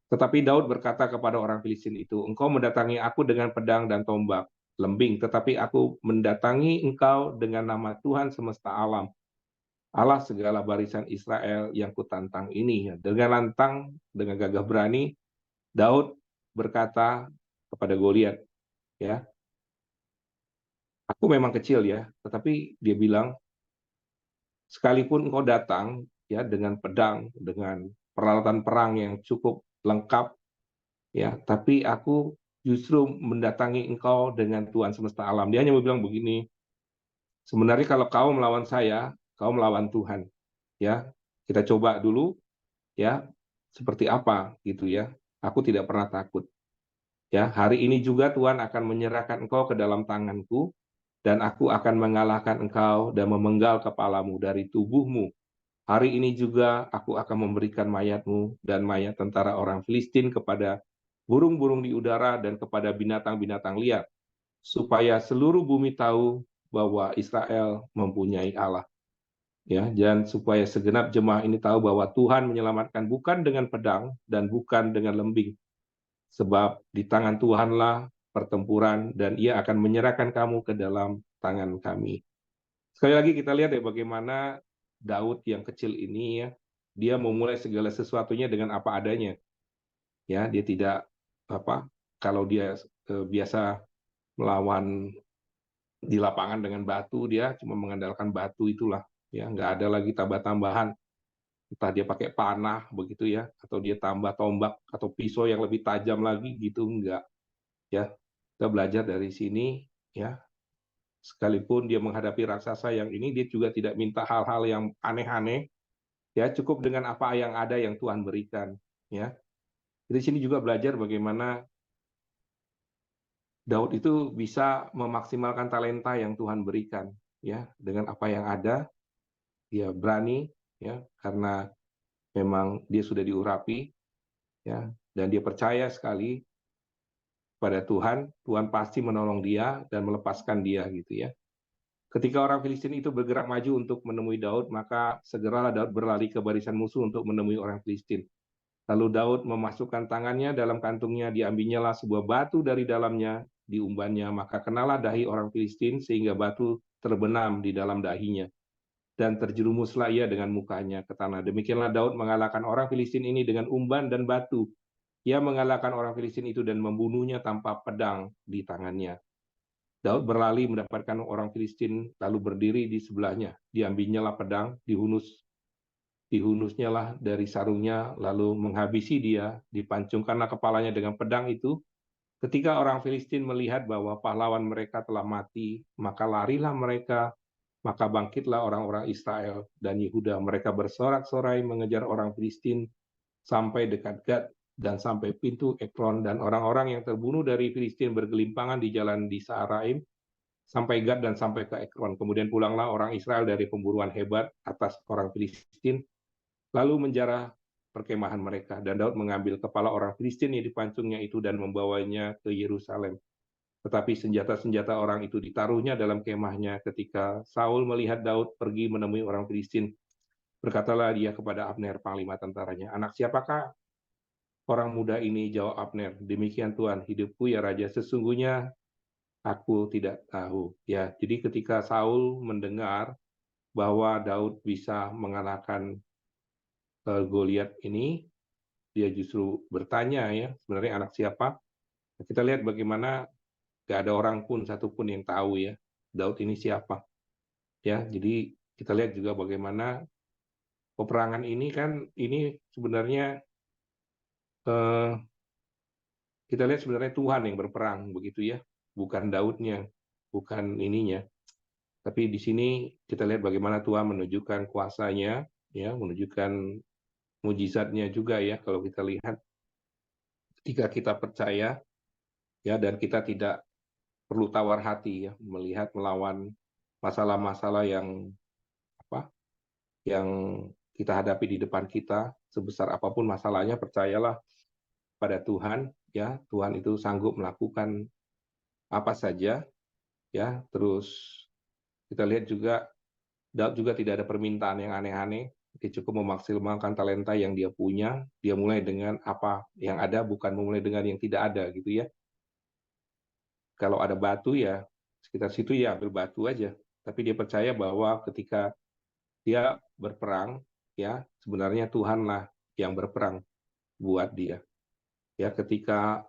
Tetapi Daud berkata kepada orang Filistin itu, engkau mendatangi aku dengan pedang dan tombak, lembing, tetapi aku mendatangi engkau dengan nama Tuhan semesta alam, Allah segala barisan Israel yang kutantang ini. Dengan lantang, dengan gagah berani, Daud berkata kepada Goliat, ya, aku memang kecil ya, tetapi dia bilang, sekalipun engkau datang ya dengan pedang, dengan peralatan perang yang cukup lengkap, ya, tapi aku justru mendatangi engkau dengan Tuhan semesta alam. Dia hanya bilang begini, sebenarnya kalau kau melawan saya, kau melawan Tuhan. Ya, kita coba dulu, ya, seperti apa gitu ya. Aku tidak pernah takut. Ya, hari ini juga Tuhan akan menyerahkan engkau ke dalam tanganku, dan aku akan mengalahkan engkau dan memenggal kepalamu dari tubuhmu. Hari ini juga aku akan memberikan mayatmu dan mayat tentara orang Filistin kepada burung-burung di udara, dan kepada binatang-binatang liar, supaya seluruh bumi tahu bahwa Israel mempunyai Allah. Ya, dan supaya segenap jemaah ini tahu bahwa Tuhan menyelamatkan bukan dengan pedang dan bukan dengan lembing, sebab di tangan Tuhanlah pertempuran dan Ia akan menyerahkan kamu ke dalam tangan kami. Sekali lagi kita lihat ya bagaimana Daud yang kecil ini ya, dia memulai segala sesuatunya dengan apa adanya. Ya, dia tidak kalau dia biasa melawan di lapangan dengan batu, dia cuma mengandalkan batu itulah. Ya, nggak ada lagi tambah-tambahan. Entah dia pakai panah begitu ya, atau dia tambah tombak atau pisau yang lebih tajam lagi gitu, enggak. Ya, kita belajar dari sini ya, sekalipun dia menghadapi raksasa yang ini, dia juga tidak minta hal-hal yang aneh-aneh, ya cukup dengan apa yang ada yang Tuhan berikan. Ya, di sini juga belajar bagaimana Daud itu bisa memaksimalkan talenta yang Tuhan berikan, ya dengan apa yang ada, dia berani, ya karena memang dia sudah diurapi, ya dan dia percaya sekali pada Tuhan, Tuhan pasti menolong dia dan melepaskan dia gitu ya. Ketika orang Filistin itu bergerak maju untuk menemui Daud, maka segeralah Daud berlari ke barisan musuh untuk menemui orang Filistin. Lalu Daud memasukkan tangannya dalam kantungnya, diambilnyalah sebuah batu dari dalamnya, diumbannya, maka kenalah dahi orang Filistin sehingga batu terbenam di dalam dahinya. Dan terjerumuslah ia dengan mukanya ke tanah. Demikianlah Daud mengalahkan orang Filistin ini dengan umban dan batu. Ia mengalahkan orang Filistin itu dan membunuhnya tanpa pedang di tangannya. Daud berlari mendapatkan orang Filistin, lalu berdiri di sebelahnya. Diambilnyalah pedang, dihunusnyalah dari sarungnya, lalu menghabisi dia, dipancungkanlah kepalanya dengan pedang itu. Ketika orang Filistin melihat bahwa pahlawan mereka telah mati, maka larilah mereka, maka bangkitlah orang-orang Israel dan Yehuda. Mereka bersorak-sorai mengejar orang Filistin sampai dekat Gad dan sampai pintu Ekron, dan orang-orang yang terbunuh dari Filistin bergelimpangan di jalan di Saaraim, sampai Gad dan sampai ke Ekron. Kemudian pulanglah orang Israel dari pemburuan hebat atas orang Filistin, lalu menjarah perkemahan mereka. Dan Daud mengambil kepala orang Filistin yang dipancungnya itu dan membawanya ke Yerusalem. Tetapi senjata-senjata orang itu ditaruhnya dalam kemahnya. Ketika Saul melihat Daud pergi menemui orang Filistin, berkatalah dia kepada Abner, panglima tentaranya, "Anak siapakah orang muda ini?" Jawab Abner, "Demikian Tuhan, hidupku ya Raja, sesungguhnya aku tidak tahu." Ya, jadi ketika Saul mendengar bahwa Daud bisa mengalahkan Goliat ini, dia justru bertanya ya, sebenarnya anak siapa? Kita lihat bagaimana gak ada orang pun satupun yang tahu ya, Daud ini siapa. Ya, jadi kita lihat juga bagaimana peperangan ini kan ini sebenarnya eh, kita lihat sebenarnya Tuhan yang berperang begitu ya, bukan Daudnya, bukan ininya. Tapi di sini kita lihat bagaimana Tuhan menunjukkan kuasanya, ya, menunjukkan mujizatnya juga ya. Kalau kita lihat, ketika kita percaya, ya, dan kita tidak perlu tawar hati ya, melihat melawan masalah-masalah yang apa, yang kita hadapi di depan kita, sebesar apapun masalahnya, percayalah pada Tuhan, ya, Tuhan itu sanggup melakukan apa saja, ya. Terus kita lihat juga Daud juga tidak ada permintaan yang aneh-aneh. Dia cukup memaksimalkan talenta yang dia punya. Dia mulai dengan apa yang ada, bukan memulai dengan yang tidak ada, gitu ya. Kalau ada batu ya sekitar situ ya ambil batu aja. Tapi dia percaya bahwa ketika dia berperang, ya sebenarnya Tuhanlah yang berperang buat dia. Ya, ketika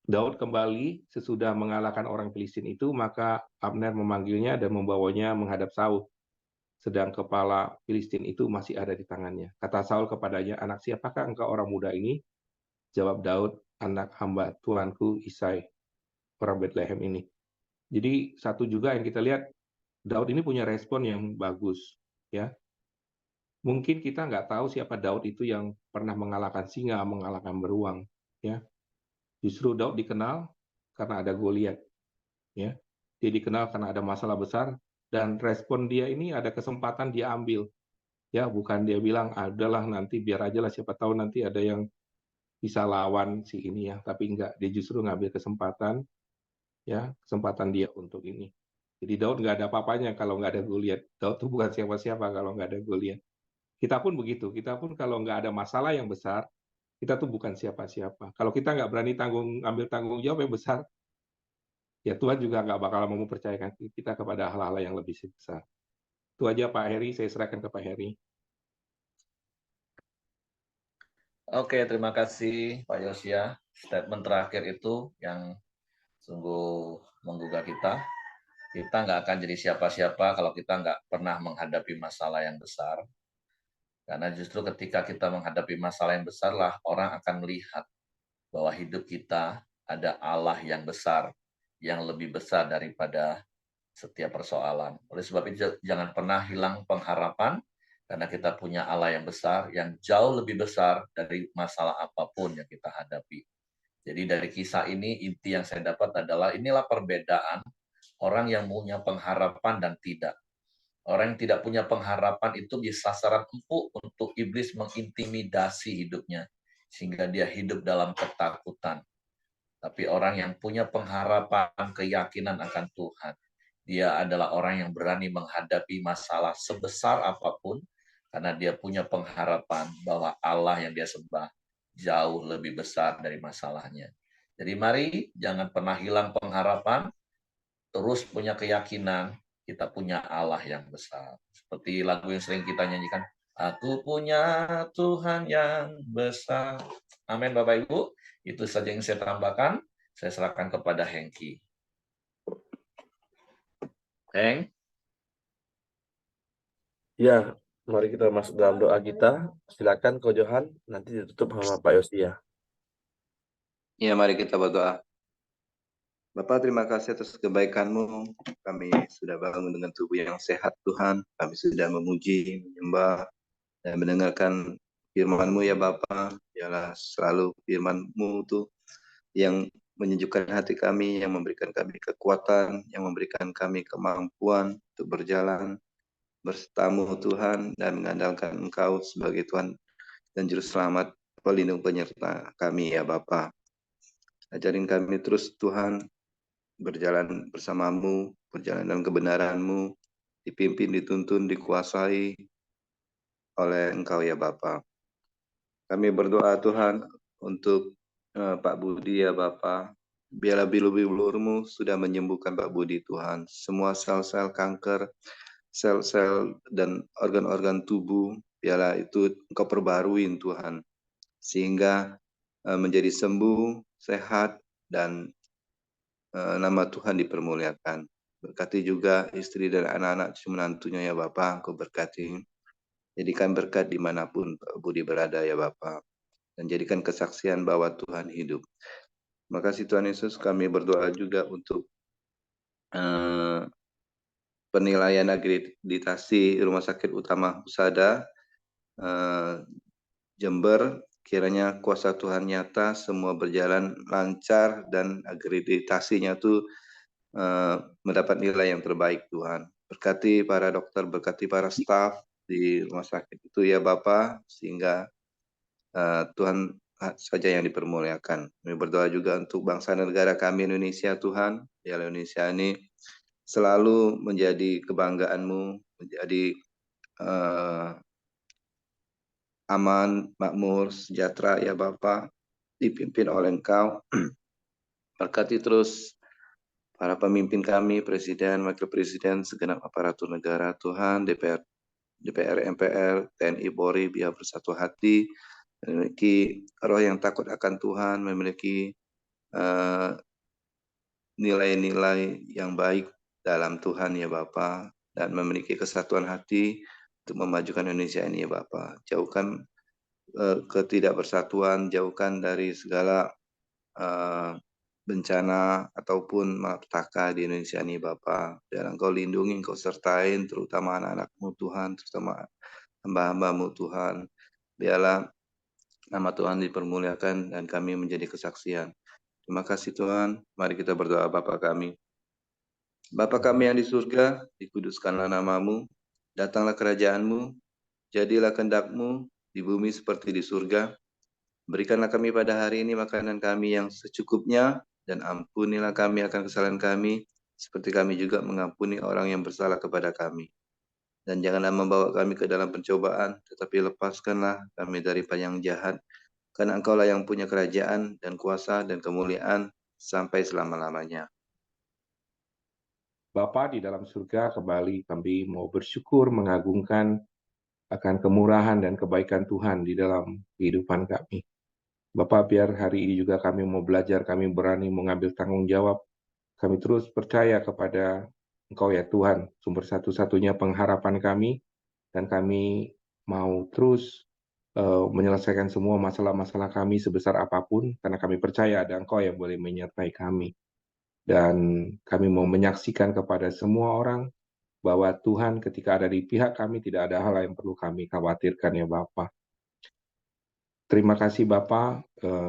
Daud kembali sesudah mengalahkan orang Filistin itu, maka Abner memanggilnya dan membawanya menghadap Saul. Sedang kepala Filistin itu masih ada di tangannya. Kata Saul kepadanya, "Anak siapakah engkau orang muda ini?" Jawab Daud, "Anak hamba Tuanku Isai, orang Bethlehem ini." Jadi satu juga yang kita lihat, Daud ini punya respon yang bagus. Ya, mungkin kita nggak tahu siapa Daud itu yang pernah mengalahkan singa, mengalahkan beruang. Ya, justru Daud dikenal karena ada Goliat. Ya, dia dikenal karena ada masalah besar, dan respon dia ini ada kesempatan dia ambil. Ya, bukan dia bilang, adalah nanti biar aja lah, siapa tahu nanti ada yang bisa lawan si ini ya, tapi enggak, dia justru ngambil kesempatan dia untuk ini. Jadi Daud nggak ada apa-apanya kalau nggak ada Goliat. Daud tuh bukan siapa-siapa kalau nggak ada Goliat. Kita pun begitu, kita pun kalau nggak ada masalah yang besar, kita tuh bukan siapa-siapa. Kalau kita nggak berani ambil tanggung jawab yang besar, ya Tuhan juga nggak bakal mau mempercayakan kita kepada hal-hal yang lebih besar. Itu aja Pak Heri, saya serahkan ke Pak Heri. Oke, terima kasih Pak Yosia. Statement terakhir itu yang sungguh menggugah kita. Kita nggak akan jadi siapa-siapa kalau kita nggak pernah menghadapi masalah yang besar. Karena justru ketika kita menghadapi masalah yang besar lah, orang akan melihat bahwa hidup kita ada Allah yang besar, yang lebih besar daripada setiap persoalan. Oleh sebab itu jangan pernah hilang pengharapan, karena kita punya Allah yang besar, yang jauh lebih besar dari masalah apapun yang kita hadapi. Jadi dari kisah ini, inti yang saya dapat adalah inilah perbedaan orang yang punya pengharapan dan tidak. Orang yang tidak punya pengharapan itu bisa sasaran empuk untuk iblis mengintimidasi hidupnya, sehingga dia hidup dalam ketakutan. Tapi orang yang punya pengharapan, keyakinan akan Tuhan, dia adalah orang yang berani menghadapi masalah sebesar apapun, karena dia punya pengharapan bahwa Allah yang dia sembah jauh lebih besar dari masalahnya. Jadi mari jangan pernah hilang pengharapan, terus punya keyakinan kita punya Allah yang besar. Seperti lagu yang sering kita nyanyikan, aku punya Tuhan yang besar. Amin Bapak Ibu. Itu saja yang saya tambahkan. Saya serahkan kepada Hengki. Heng? Ya, mari kita masuk dalam doa kita. Silakan Ko Johan, nanti ditutup sama Pak Yosia. Ya, mari kita berdoa. Bapak, terima kasih atas kebaikan-Mu. Kami sudah bangun dengan tubuh yang sehat, Tuhan. Kami sudah memuji, menyembah, dan mendengarkan firman-Mu ya Bapak. Biarlah selalu firman-Mu itu yang menyejukkan hati kami, yang memberikan kami kekuatan, yang memberikan kami kemampuan untuk berjalan bersamamu Tuhan, dan mengandalkan Engkau sebagai Tuhan dan Juru Selamat, pelindung penyerta kami ya Bapa. Ajarin kami terus Tuhan, berjalan bersamamu, berjalan dalam kebenaran-Mu, dipimpin, dituntun, dikuasai oleh Engkau ya Bapa. Kami berdoa Tuhan untuk Pak Budi ya Bapa. Biarlah bilur-bilur-Mu sudah menyembuhkan Pak Budi Tuhan. Semua sel-sel kanker, sel-sel dan organ-organ tubuh, biarlah itu Engkau perbaruin Tuhan. Sehingga menjadi sembuh, sehat, dan nama Tuhan dipermuliakan. Berkati juga istri dan anak-anak menantunya ya Bapa, Engkau berkati. Jadikan berkat dimanapun Pak Budi berada ya Bapa. Dan jadikan kesaksian bahwa Tuhan hidup. Terima kasih Tuhan Yesus, kami berdoa juga untuk penilaian akreditasi Rumah Sakit Utama Husada Jember. Kiranya kuasa Tuhan nyata, semua berjalan lancar, dan akreditasinya itu mendapat nilai yang terbaik Tuhan. Berkati para dokter, berkati para staf di rumah sakit itu ya Bapa, sehingga Tuhan saja yang dipermuliakan. Kami berdoa juga untuk bangsa dan negara kami Indonesia Tuhan. Ya Indonesia ini selalu menjadi kebanggaan-Mu, menjadi aman, makmur, sejahtera ya Bapa, dipimpin oleh Engkau. Berkati terus para pemimpin kami, Presiden, Wakil Presiden, segenap aparatur negara Tuhan, DPR, MPR, TNI, Polri, biar bersatu hati, memiliki roh yang takut akan Tuhan, memiliki nilai-nilai yang baik dalam Tuhan ya Bapa, dan memiliki kesatuan hati untuk memajukan Indonesia ini ya Bapa. Jauhkan ketidakbersatuan, jauhkan dari segala bencana ataupun malapetaka di Indonesia ini Bapa. Dan Engkau lindungi, Engkau sertain, terutama anak-anak-Mu Tuhan, terutama hamba-hamba-Mu Tuhan. Biarlah nama Tuhan dipermuliakan dan kami menjadi kesaksian. Terima kasih Tuhan. Mari kita berdoa Bapa kami. Bapa kami yang di surga, dikuduskanlah nama-Mu, datanglah kerajaan-Mu, jadilah kehendak-Mu di bumi seperti di surga. Berikanlah kami pada hari ini makanan kami yang secukupnya, dan ampunilah kami akan kesalahan kami, seperti kami juga mengampuni orang yang bersalah kepada kami. Dan janganlah membawa kami ke dalam pencobaan, tetapi lepaskanlah kami daripada yang jahat, karena Engkaulah yang punya kerajaan dan kuasa dan kemuliaan sampai selama-lamanya. Bapa di dalam surga, kembali kami mau bersyukur, mengagungkan akan kemurahan dan kebaikan Tuhan di dalam kehidupan kami. Bapak, biar hari ini juga kami mau belajar, kami berani mengambil tanggung jawab. Kami terus percaya kepada Engkau ya Tuhan, sumber satu-satunya pengharapan kami, dan kami mau terus menyelesaikan semua masalah-masalah kami sebesar apapun, karena kami percaya ada Engkau yang boleh menyertai kami. Dan kami mau menyaksikan kepada semua orang bahwa Tuhan ketika ada di pihak kami tidak ada hal yang perlu kami khawatirkan ya Bapak. Terima kasih Bapak,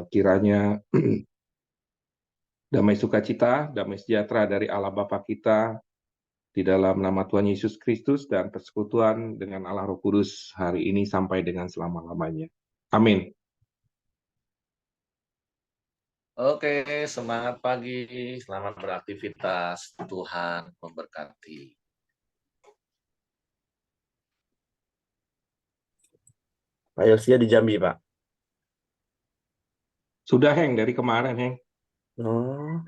kiranya damai sukacita, damai sejahtera dari Allah Bapa kita di dalam nama Tuhan Yesus Kristus dan persekutuan dengan Allah Roh Kudus hari ini sampai dengan selama-lamanya. Amin. Oke, semangat pagi, selamat beraktivitas, Tuhan memberkati. Pak Yosia di Jambi, Pak. Sudah Heng dari kemarin Heng. Oh,